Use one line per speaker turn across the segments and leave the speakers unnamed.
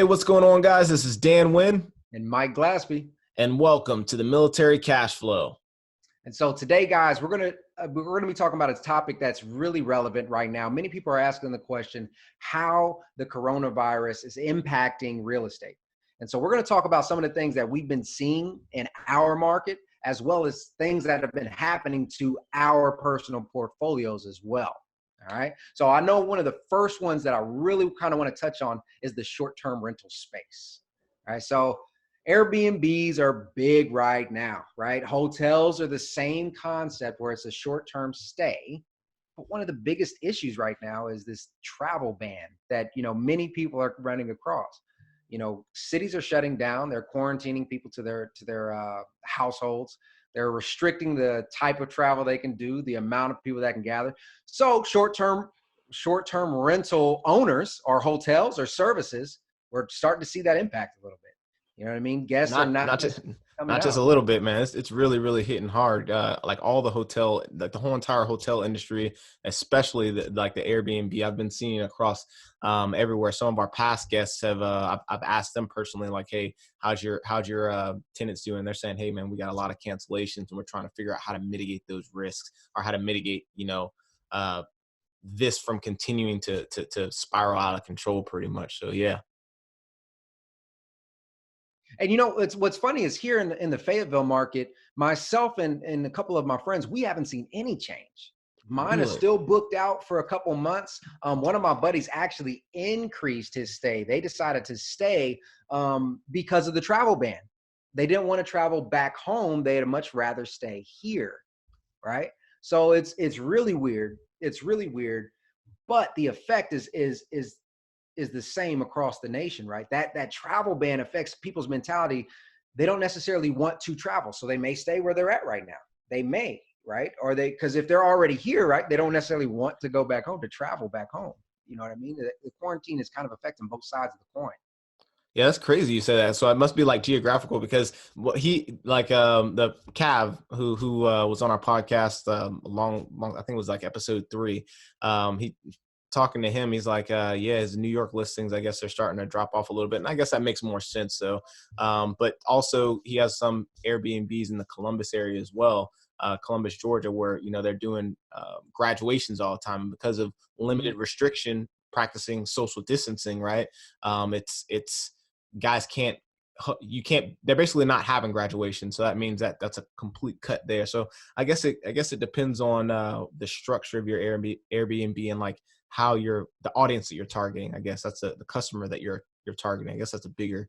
what's going on, guys? This is Dan Wynn.
And Mike Glaspie.
And welcome to the Military Cashflow.
And so today, guys, we're gonna be talking about a topic that's really relevant right now. Many people are asking the question, how the coronavirus is impacting real estate. And so we're going to talk about some of the things that we've been seeing in our market, as well as things that have been happening to our personal portfolios as well. All right. So I know one of the first ones that I really kind of want to touch on is the short-term rental space. All right. So Airbnbs are big right now, right? Hotels are the same concept where it's a short-term stay. But one of the biggest issues right now is this travel ban that, many people are running across. Cities are shutting down. They're quarantining people to their households. They're restricting the type of travel they can do, the amount of people that can gather. So short-term rental owners or hotels or services, we're starting to see that impact a little bit. You know what I mean? Guests are not
just a little bit, man. It's really, really hitting hard. Like all the hotel, like the whole entire hotel industry, especially the Airbnb. I've been seeing across everywhere. Some of our past guests have. I've asked them personally, like, "Hey, how's your tenants doing?" They're saying, "Hey, man, we got a lot of cancellations, and we're trying to figure out how to mitigate those risks or how to mitigate, this from continuing to spiral out of control, pretty much." So, yeah.
And what's funny is here in the Fayetteville market, myself and a couple of my friends, we haven't seen any change. Mine is still booked out for a couple months. One of my buddies actually increased his stay. They decided to stay because of the travel ban. They didn't want to travel back home. They'd much rather stay here, right? So it's really weird. It's really weird, but the effect is the same across the nation, right? That travel ban affects people's mentality. They don't necessarily want to travel, so they may stay where they're at right now. They may, right? Or because if they're already here, right, they don't necessarily want to go back home, to travel back home. You know what I mean? The quarantine is kind of affecting both sides of the coin.
Yeah, that's crazy you say that. So it must be like geographical, because the Cav who was on our podcast long I think it was like episode 3. He talking to him, he's like, his New York listings, I guess they're starting to drop off a little bit. And I guess that makes more sense though. But also he has some Airbnbs in the Columbus area as well, Columbus, Georgia, where, they're doing graduations all the time because of limited restriction, practicing social distancing, right? It's guys they're basically not having graduation. So that means that's a complete cut there. So I guess it depends on the structure of your Airbnb and like how the audience that you're targeting. I guess that's the customer that you're targeting. I guess that's a bigger.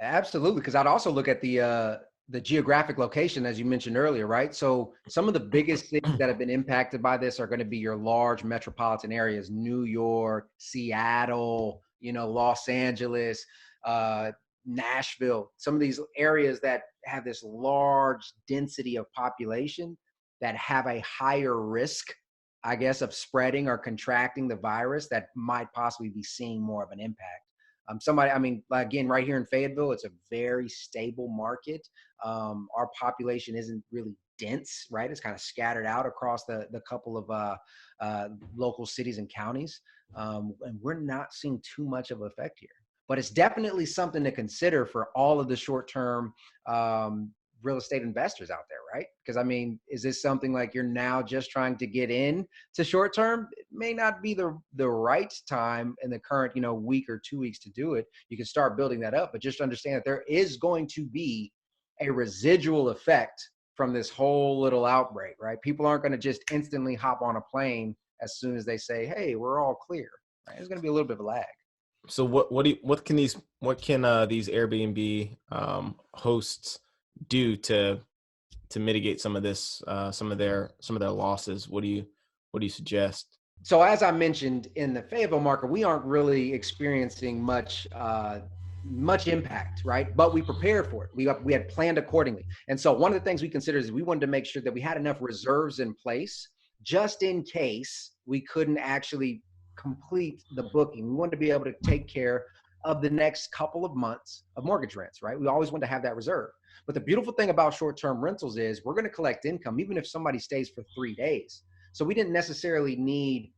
Absolutely. Because I'd also look at the geographic location, as you mentioned earlier, right? So some of the biggest cities that have been impacted by this are going to be your large metropolitan areas: New York, Seattle, Los Angeles, Nashville. Some of these areas that have this large density of population that have a higher risk, I guess, of spreading or contracting the virus, that might possibly be seeing more of an impact. Again, right here in Fayetteville, it's a very stable market. Our population isn't really dense, right? It's kind of scattered out across the couple of local cities and counties. And we're not seeing too much of an effect here. But it's definitely something to consider for all of the short-term real estate investors out there, right? Because is this something like you're now just trying to get in to short-term? It may not be the right time in the current, week or 2 weeks to do it. You can start building that up, but just understand that there is going to be a residual effect from this whole little outbreak, right? People aren't going to just instantly hop on a plane as soon as they say, "Hey, we're all clear." Right? There's going to be a little bit of a lag.
So what can these Airbnb hosts do to mitigate some of this, some of their losses? What do you suggest?
So as I mentioned, in the Fayetteville market, we aren't really experiencing much impact, right? But we prepared for it. We had planned accordingly. And so one of the things we considered is we wanted to make sure that we had enough reserves in place just in case we couldn't actually complete the booking. We wanted to be able to take care of the next couple of months of mortgage rents, right? We always want to have that reserve. But the beautiful thing about short-term rentals is we're going to collect income even if somebody stays for 3 days. So we didn't necessarily need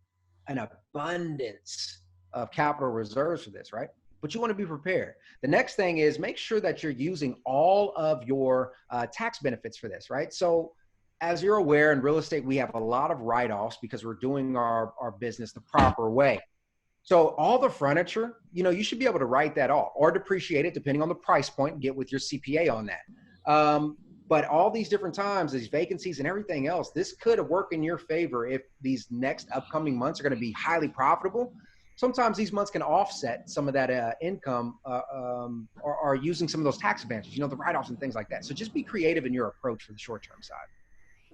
an abundance of capital reserves for this, right? but you want to be prepared. The next thing is make sure that you're using all of your tax benefits for this, right? So as you're aware, in real estate, we have a lot of write-offs because we're doing our business the proper way. So all the furniture, you should be able to write that off or depreciate it depending on the price point and get with your CPA on that. But all these different times, these vacancies and everything else, this could work in your favor if these next upcoming months are going to be highly profitable. Sometimes these months can offset some of that income or using some of those tax advantages, the write-offs and things like that. So just be creative in your approach for the short-term side.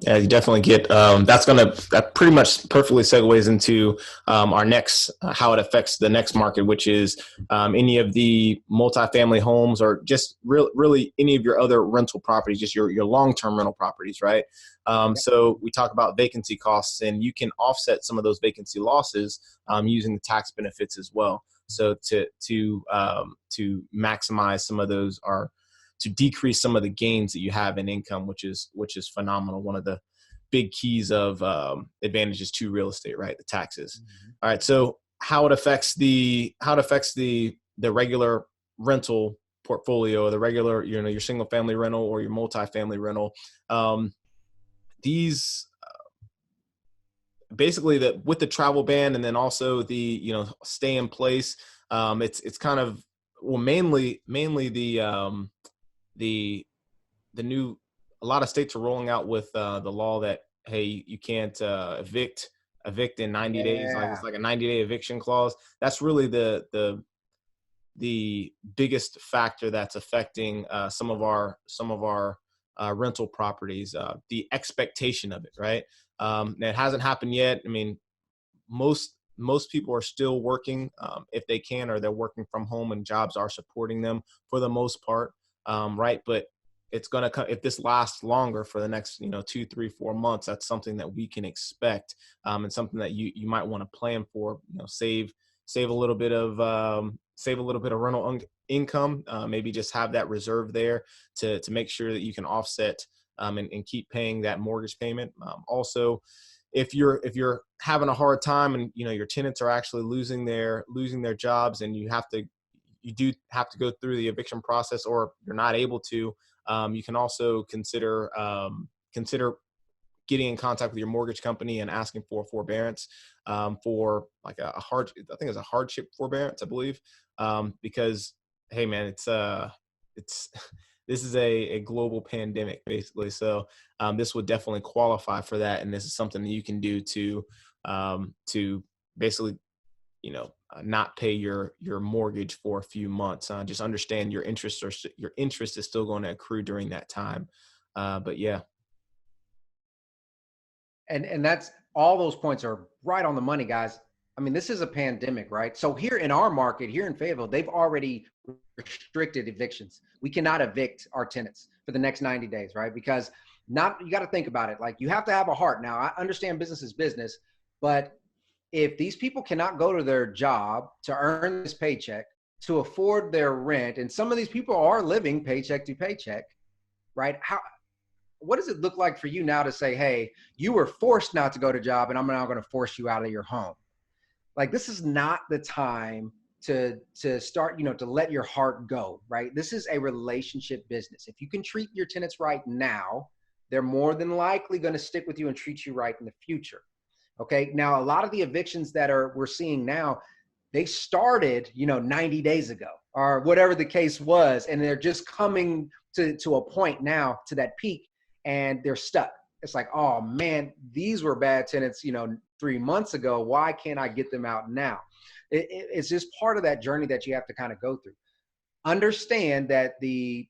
Yeah, you definitely get that pretty much perfectly segues into our next how it affects the next market, which is any of the multifamily homes or just really any of your other rental properties, just your long-term rental properties, right?
Yep.
So we talk about vacancy costs, and you can offset some of those vacancy losses using the tax benefits as well. So to maximize some of those are to decrease some of the gains that you have in income, which is phenomenal. One of the big keys of advantages to real estate, right? The taxes. Mm-hmm. All right. So how it affects the regular rental portfolio, or the regular, your single family rental or your multifamily rental. These basically with the travel ban, and then also the, stay in place. It's kind of, well, mainly the new, a lot of states are rolling out with the law that, hey, you can't evict in 90 days. Like it's like a 90-day eviction clause. That's really the biggest factor that's affecting some of our rental properties, the expectation of it, right? It hasn't happened yet. I mean, most people are still working if they can, or they're working from home and jobs are supporting them for the most part. Right. But it's going to come, if this lasts longer for the next, 2, 3, 4 months, that's something that we can expect, and something that you might want to plan for, save a little bit of rental income, maybe just have that reserve there to make sure that you can offset and keep paying that mortgage payment. Also, if you're having a hard time and your tenants are actually losing their jobs, and you do have to go through the eviction process, or you're not able to, you can also consider getting in contact with your mortgage company and asking for forbearance, for like I think it's a hardship forbearance, I believe, because, hey man, it's this is a global pandemic basically. So this would definitely qualify for that. And this is something that you can do to basically, not pay your mortgage for a few months. Just understand your interest is still going to accrue during that time. But yeah.
And that's, all those points are right on the money, guys. I mean, this is a pandemic, right? So here in our market, here in Fayetteville, they've already restricted evictions. We cannot evict our tenants for the next 90 days, right? Because you got to think about it. Like, you have to have a heart. Now, I understand business is business, but if these people cannot go to their job to earn this paycheck, to afford their rent, and some of these people are living paycheck to paycheck, right? What does it look like for you now to say, hey, you were forced not to go to job, and I'm now going to force you out of your home? Like, this is not the time to start, to let your heart go, right? This is a relationship business. If you can treat your tenants right now, they're more than likely going to stick with you and treat you right in the future. Okay. Now, a lot of the evictions that we're seeing now, they started, 90 days ago or whatever the case was. And they're just coming to a point now, to that peak, and they're stuck. It's like, oh man, these were bad tenants, 3 months ago. Why can't I get them out now? It's just part of that journey that you have to kind of go through. Understand that the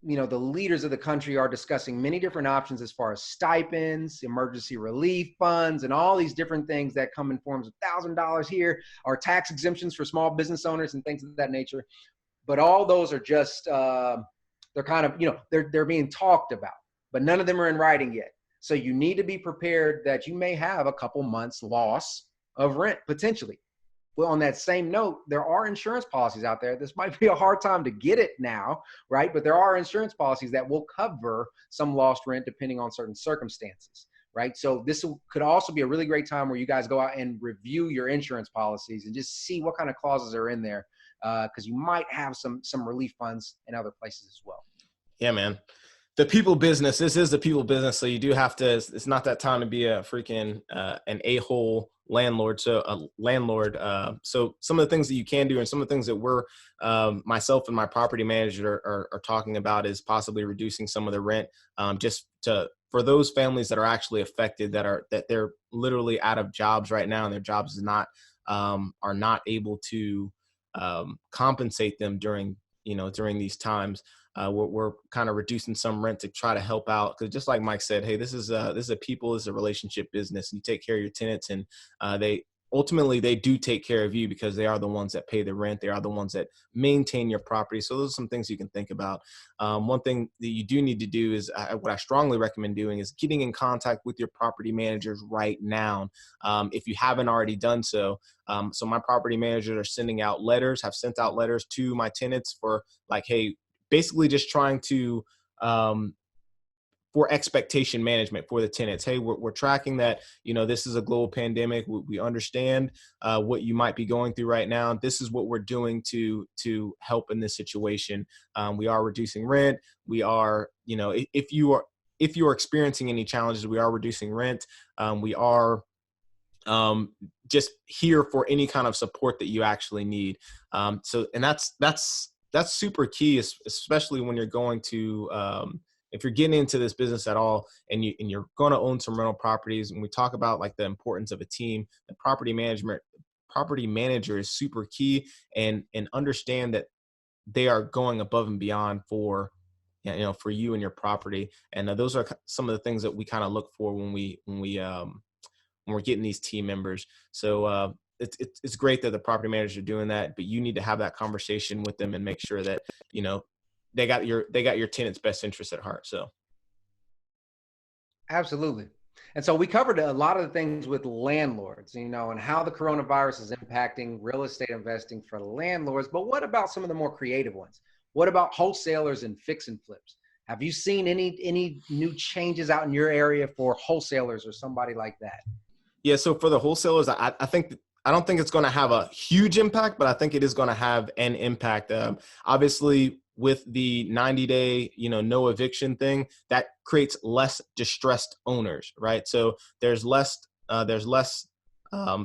leaders of the country are discussing many different options as far as stipends, emergency relief funds, and all these different things that come in forms of $1,000 here, or tax exemptions for small business owners and things of that nature. But all those are just, they're kind of, they're being talked about, but none of them are in writing yet. So you need to be prepared that you may have a couple months loss of rent potentially. Well, on that same note, there are insurance policies out there. This might be a hard time to get it now, right? But there are insurance policies that will cover some lost rent depending on certain circumstances, right? So this could also be a really great time where you guys go out and review your insurance policies and just see what kind of clauses are in there because you might have some relief funds in other places as well.
Yeah, man. The people business. This is the people business. So you do have to, it's not that time to be a freaking, an a-hole landlord. So a landlord. So some of the things that you can do and some of the things that we're, myself and my property manager are talking about is possibly reducing some of the rent, for those families that are actually affected, that they're literally out of jobs right now and their jobs are not able to, compensate them during these times. We're kind of reducing some rent to try to help out, because just like Mike said, hey, this is a people, this is a relationship business. You take care of your tenants, and they do take care of you, because they are the ones that pay the rent. They are the ones that maintain your property. So those are some things you can think about. One thing that you do need to do is, what I strongly recommend doing is getting in contact with your property managers right now, if you haven't already done so. So my property managers have sent out letters to my tenants for like, hey, basically just trying to, for expectation management for the tenants. Hey, we're tracking that, this is a global pandemic. We understand what you might be going through right now. This is what we're doing to help in this situation. We are reducing rent. We are, if you are experiencing any challenges, we are reducing rent. We are just here for any kind of support that you actually need. And that's super key, especially when you're going to, if you're getting into this business at all, and you're going to own some rental properties. When we talk about like the importance of a team, the property manager is super key, and understand that they are going above and beyond for you and your property. And those are some of the things that we kind of look for when we're getting these team members. So it's great that the property managers are doing that, but you need to have that conversation with them and make sure that, they got your tenant's best interest at heart. So.
Absolutely. And so we covered a lot of the things with landlords, and how the coronavirus is impacting real estate investing for landlords. But what about some of the more creative ones? What about wholesalers and fix and flips? Have you seen any new changes out in your area for wholesalers or somebody like that?
Yeah. So for the wholesalers, I don't think it's going to have a huge impact, but I think it is going to have an impact. Obviously, with the 90-day, no eviction thing, that creates less distressed owners, right? So there's less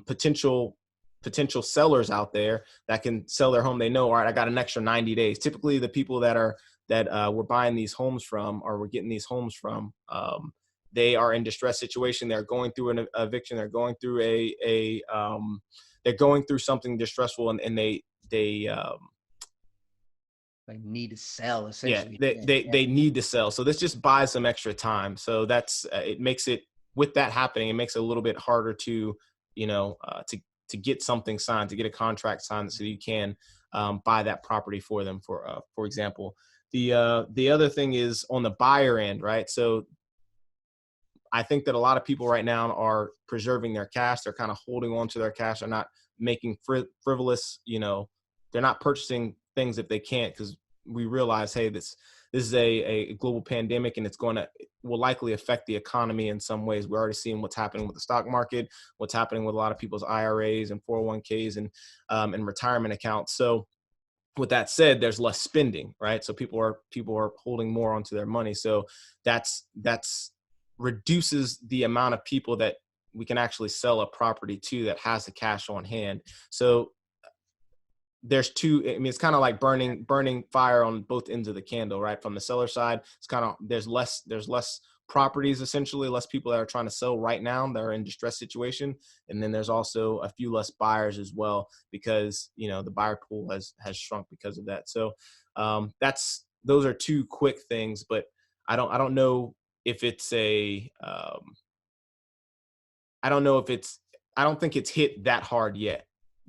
potential sellers out there that can sell their home. They know, all right, I got an extra 90 days. Typically, the people that we're buying these homes from, or we're getting these homes from, they are in distressed situation. They're going through an eviction. They're going through they're going through something distressful, and they
need to sell, essentially.
They need to sell. So this just buys some extra time. So that's it makes it, with that happening, it makes it a little bit harder to to get something signed, to get a contract signed, so you can buy that property for them. For example, the other thing is on the buyer end, right? So I think that a lot of people right now are preserving their cash. They're kind of holding on to their cash. They're not making frivolous, they're not purchasing things if they can't, because we realize, hey, this is a global pandemic, and will likely affect the economy in some ways. We're already seeing what's happening with the stock market, what's happening with a lot of people's IRAs and 401ks and retirement accounts. So with that said, there's less spending, right? So people are holding more onto their money. So that's reduces the amount of people that we can actually sell a property to that has the cash on hand. So there's it's kind of like burning fire on both ends of the candle, right? From the seller side, it's kind of, there's less properties, essentially, less people that are trying to sell right now that are in distressed situation. And then there's also a few less buyers as well, because, the buyer pool has shrunk because of that. So those are two quick things, but I don't know if it's I don't think it's hit that hard yet.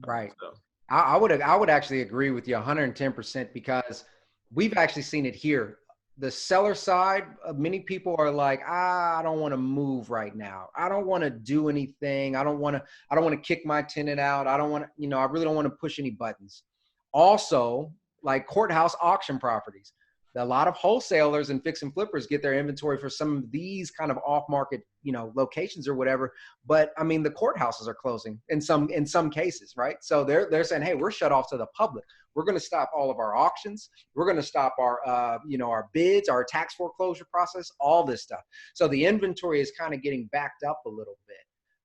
Right. So. I would actually agree with you 110%, because we've actually seen it here. The seller side, many people are like, I don't want to move right now. I don't want to do anything. I don't want to kick my tenant out. I don't want to, I really don't want to push any buttons. Also, like courthouse auction properties. A lot of wholesalers and fix and flippers get their inventory for some of these kind of off market, locations or whatever. But I mean, the courthouses are closing in some cases, right? So they're saying, hey, we're shut off to the public. We're going to stop all of our auctions. We're going to stop our, our bids, our tax foreclosure process, all this stuff. So the inventory is kind of getting backed up a little bit.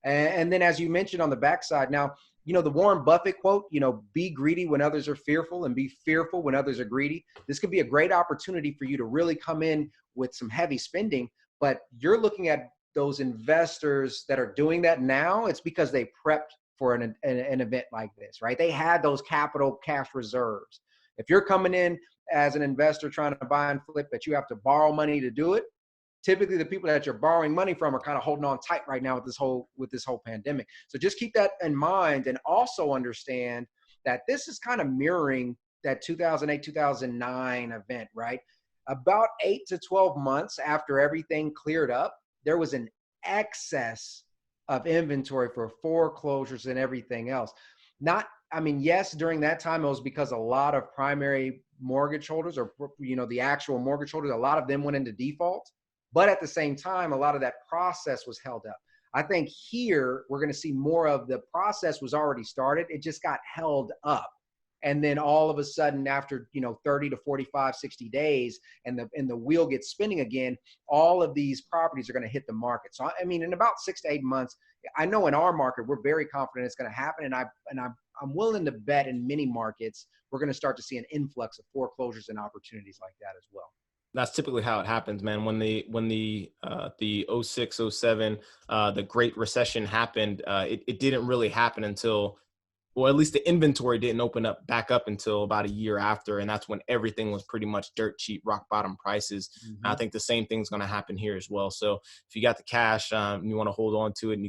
And then, as you mentioned on the backside, now, the Warren Buffett quote, be greedy when others are fearful and be fearful when others are greedy. This could be a great opportunity for you to really come in with some heavy spending, but you're looking at those investors that are doing that now. It's because they prepped for an event like this, right? They had those capital cash reserves. If you're coming in as an investor trying to buy and flip, but you have to borrow money to do it, typically the people that you're borrowing money from are kind of holding on tight right now with this whole pandemic. So just keep that in mind, and also understand that this is kind of mirroring that 2008, 2009 event, right? About 8 to 12 months after everything cleared up, there was an excess of inventory for foreclosures and everything else. Yes, during that time, it was because a lot of primary mortgage holders, or, the actual mortgage holders, a lot of them went into default. But at the same time, a lot of that process was held up. I think here we're going to see more of the process was already started. It just got held up. And then all of a sudden, after 30 to 45, 60 days, and the wheel gets spinning again, all of these properties are going to hit the market. So in about 6 to 8 months, I know in our market we're very confident it's going to happen, and I'm willing to bet in many markets we're going to start to see an influx of foreclosures and opportunities like that as well.
That's typically how it happens, man. When the 06, 07, the Great Recession happened, it didn't really happen until, or at least the inventory didn't open up back up until about a year after. And that's when everything was pretty much dirt cheap, rock bottom prices. Mm-hmm. I think the same thing's going to happen here as well. So if you got the cash, and you want to hold on to it, and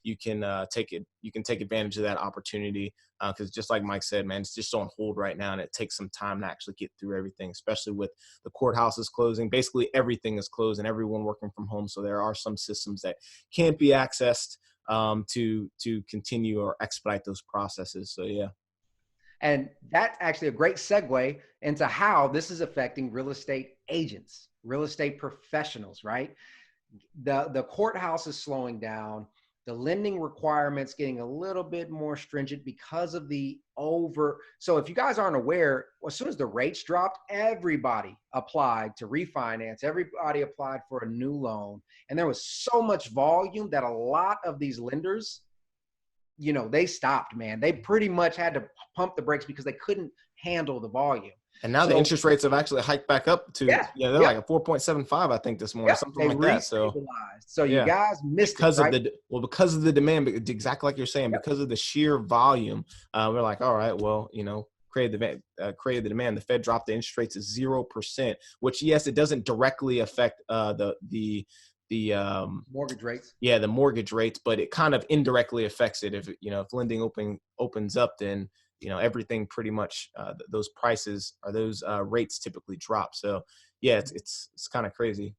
you can take advantage of that opportunity. Because just like Mike said, man, it's just on hold right now, and it takes some time to actually get through everything, especially with the courthouses closing. Basically, everything is closed and everyone working from home. So there are some systems that can't be accessed to continue or expedite those processes. So, yeah.
And that's actually a great segue into how this is affecting real estate agents, real estate professionals, right? The courthouse is slowing down. The lending requirements getting a little bit more stringent because of so if you guys aren't aware, as soon as the rates dropped, everybody applied to refinance, everybody applied for a new loan. And there was so much volume that a lot of these lenders, they stopped, man. They pretty much had to pump the brakes because they couldn't handle the volume.
And now the interest rates have actually hiked back up to, they're like a 4.75, I think, this morning, something like that.
So you guys missed
because
it, right?
Because of the demand, exactly like you're saying, because of the sheer volume, we're like, all right, well, created the demand. The Fed dropped the interest rates to 0%, which, yes, it doesn't directly affect the
mortgage rates.
Yeah, the mortgage rates, but it kind of indirectly affects it. If lending opens up, then everything pretty much, those prices or those rates typically drop. So yeah, it's kind of crazy.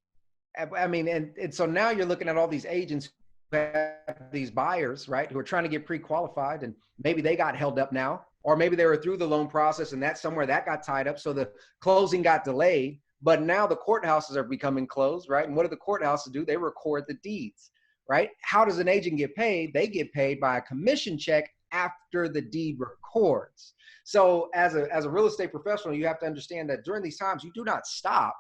And so now you're looking at all these agents who have these buyers, right, who are trying to get pre-qualified, and maybe they got held up now, or maybe they were through the loan process and that's somewhere that got tied up. So the closing got delayed, but now the courthouses are becoming closed, right? And what do the courthouses do? They record the deeds, right? How does an agent get paid? They get paid by a commission check after the deed records. So as a real estate professional, you have to understand that during these times, you don't stop,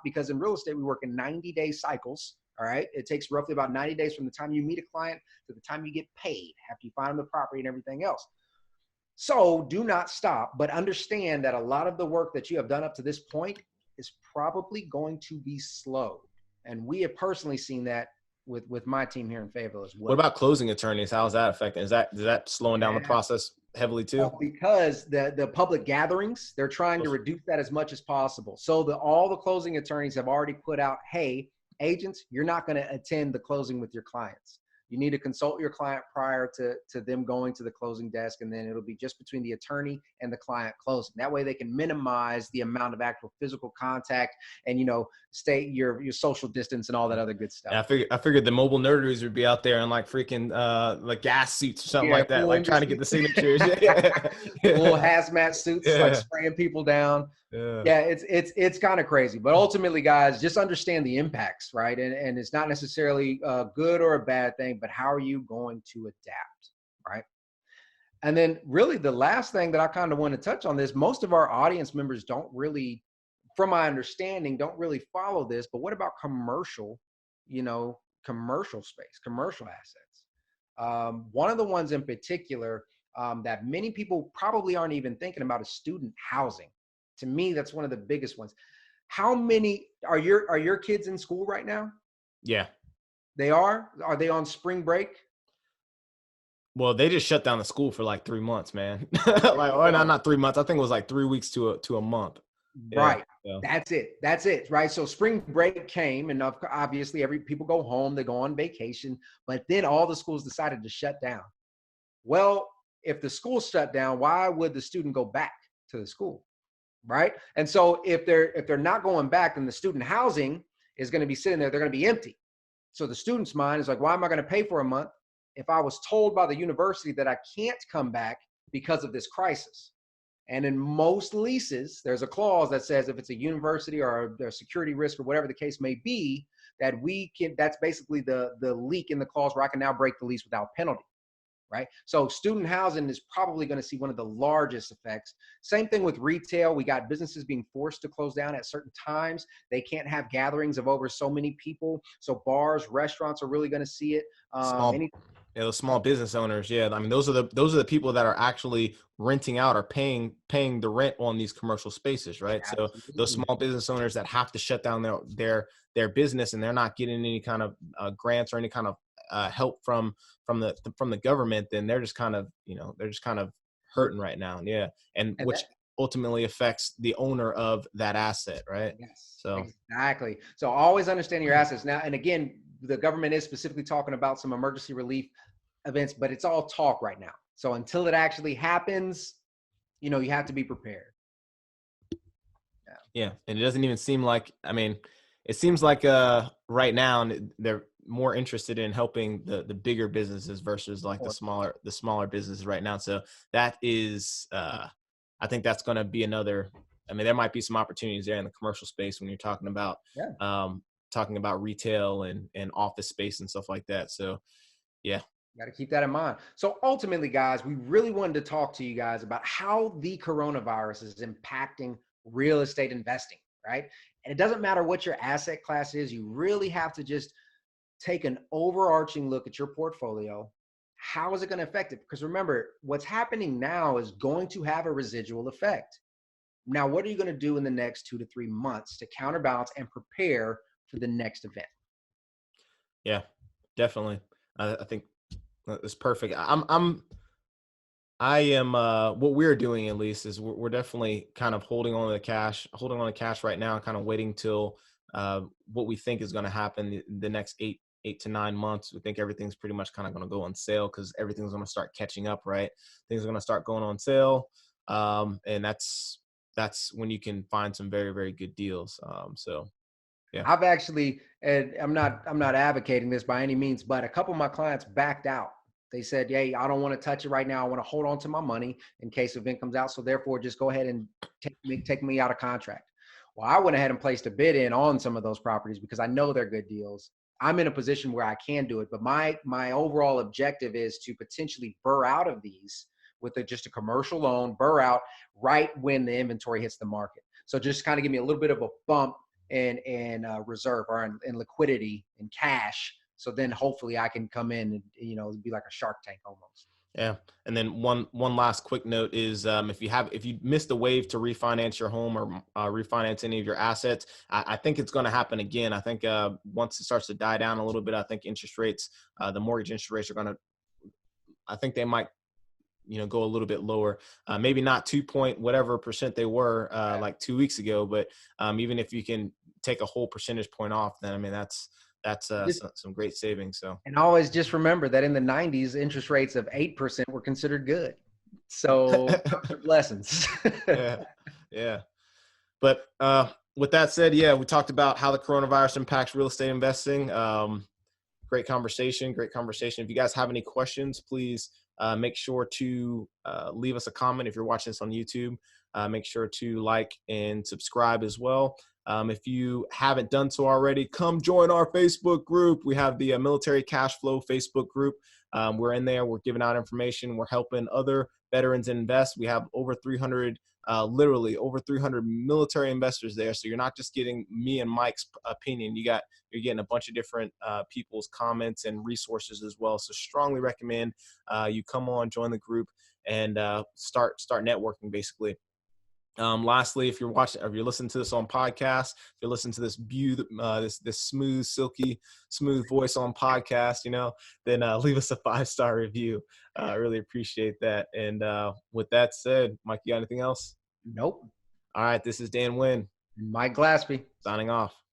because in real estate, we work in 90-day cycles. All right. It takes roughly about 90 days from the time you meet a client to the time you get paid after you find them the property and everything else. So do not stop, but understand that a lot of the work that you have done up to this point is probably going to be slowed. And we have personally seen that with my team here in Fayetteville as well.
What about closing attorneys? How is that affecting? Is that slowing down the process heavily too?
Well, because the public gatherings, they're trying to reduce that as much as possible. So all the closing attorneys have already put out, hey, agents, you're not going to attend the closing with your clients. You need to consult your client prior to them going to the closing desk, and then it'll be just between the attorney and the client closing. That way they can minimize the amount of actual physical contact and, stay your social distance and all that other good stuff.
Yeah, I figured the mobile nerderies would be out there in like freaking like gas suits or something like that, like trying to get the signatures.
Little hazmat suits, like spraying people down.
Yeah.
Yeah, it's kind of crazy, but ultimately, guys, just understand the impacts, right? And it's not necessarily a good or a bad thing, but how are you going to adapt, right? And then, really, the last thing that I kind of want to touch on this: most of our audience members don't really, from my understanding, don't really follow this. But what about commercial, commercial space, commercial assets? One of the ones in particular that many people probably aren't even thinking about is student housing. To me, that's one of the biggest ones. How many are your kids in school right now?
Yeah.
They are. Are they on spring break?
Well, they just shut down the school for like 3 months, man.
There
Like,
you
or
go.
not 3 months. I think it was like 3 weeks to a month. Yeah.
Right.
So
That's it. That's it. Right. So spring break came, and obviously, every people go home, they go on vacation, but then all the schools decided to shut down. Well, if the school shut down, why would the student go back to the school? Right. And so if they're not going back, then the student housing is going to be sitting there, they're going to be empty. So the student's mind is like, why am I going to pay for a month if I was told by the university that I can't come back because of this crisis? And in most leases, there's a clause that says if it's a university or a security risk or whatever the case may be, that's basically the leak in the clause where I can now break the lease without penalty. Right. So student housing is probably going to see one of the largest effects. Same thing with retail. We got businesses being forced to close down at certain times. They can't have gatherings of over so many people. So bars, restaurants are really going to see it.
small,
Any
yeah, those small business owners. Yeah. I mean, those are the people that are actually renting out or paying the rent on these commercial spaces, right? So those
Absolutely.
small business owners that have to shut down their business, and they're not getting any kind of grants or any kind of help from the government, then they're just kind of, they're just kind of hurting right now. Yeah. And
And
which
that,
ultimately affects the owner of that asset, right?
yes,
So
exactly. So always understand your assets now. And again, the government is specifically talking about some emergency relief events, but it's all talk right now. So until it actually happens, you have to be prepared. Yeah.
yeah, and it doesn't even seem like, I mean, it seems like right now they're more interested in helping the bigger businesses versus like the smaller businesses right now. So that is I think that's going to be another, I mean, there might be some opportunities there in the commercial space when you're
Yeah.
talking about retail and office space and stuff like that. So yeah.
Got to keep that in mind. So ultimately, guys, we really wanted to talk to you guys about how the coronavirus is impacting real estate investing, right? And it doesn't matter what your asset class is, you really have to just take an overarching look at your portfolio. How is it going to affect it? Because remember, what's happening now is going to have a residual effect. Now, what are you going to do in the next 2 to 3 months to counterbalance and prepare for the next event?
Yeah, definitely. I think it's perfect. I am what we're doing at least is we're definitely kind of holding on to cash right now, kind of waiting till what we think is going to happen the next 8 to 9 months. We think everything's pretty much kind of going to go on sale because everything's going to start catching up, right? Things are going to start going on sale, and that's when you can find some very, very good deals. So yeah.
I've actually, and I'm not advocating this by any means, but a couple of my clients backed out. They said, "Hey, I don't want to touch it right now. I want to hold on to my money in case event comes out. So therefore, just go ahead and take me out of contract." Well, I went ahead and placed a bid in on some of those properties because I know they're good deals. I'm in a position where I can do it, but my overall objective is to potentially burr out of these with just a commercial loan, burr out right when the inventory hits the market. So just kind of give me a little bit of a bump and reserve or in liquidity and cash. So then hopefully I can come in and be like a Shark Tank almost.
Yeah. And then one last quick note is if you missed a wave to refinance your home or refinance any of your assets, I think it's going to happen again. I think once it starts to die down a little bit, I think the mortgage interest rates are going to, I think they might go a little bit lower, maybe not 2 point whatever percent they were like 2 weeks ago, but even if you can take a whole percentage point off, then I mean that's some great savings. So
And always just remember that in the 90s, interest rates of 8% were considered good. So lessons.
yeah, yeah. But with that said, yeah, we talked about how the coronavirus impacts real estate investing. Great conversation. If you guys have any questions, please Make sure to leave us a comment if you're watching this on YouTube. Make sure to like and subscribe as well. If you haven't done so already, come join our Facebook group. We have the Military Cashflow Facebook group. We're in there. We're giving out information. We're helping other veterans invest. We have over 300, literally over 300 military investors there. So you're not just getting me and Mike's opinion. You're getting a bunch of different people's comments and resources as well. So strongly recommend you come on, join the group, and start networking basically. Lastly, if you're listening to this on podcast, if you're listening to this this smooth, silky, smooth voice on podcast, then leave us a 5-star review. I really appreciate that. And with that said, Mike, you got anything else?
Nope.
All right. This is Dan Wynn.
Mike Glaspie.
Signing off.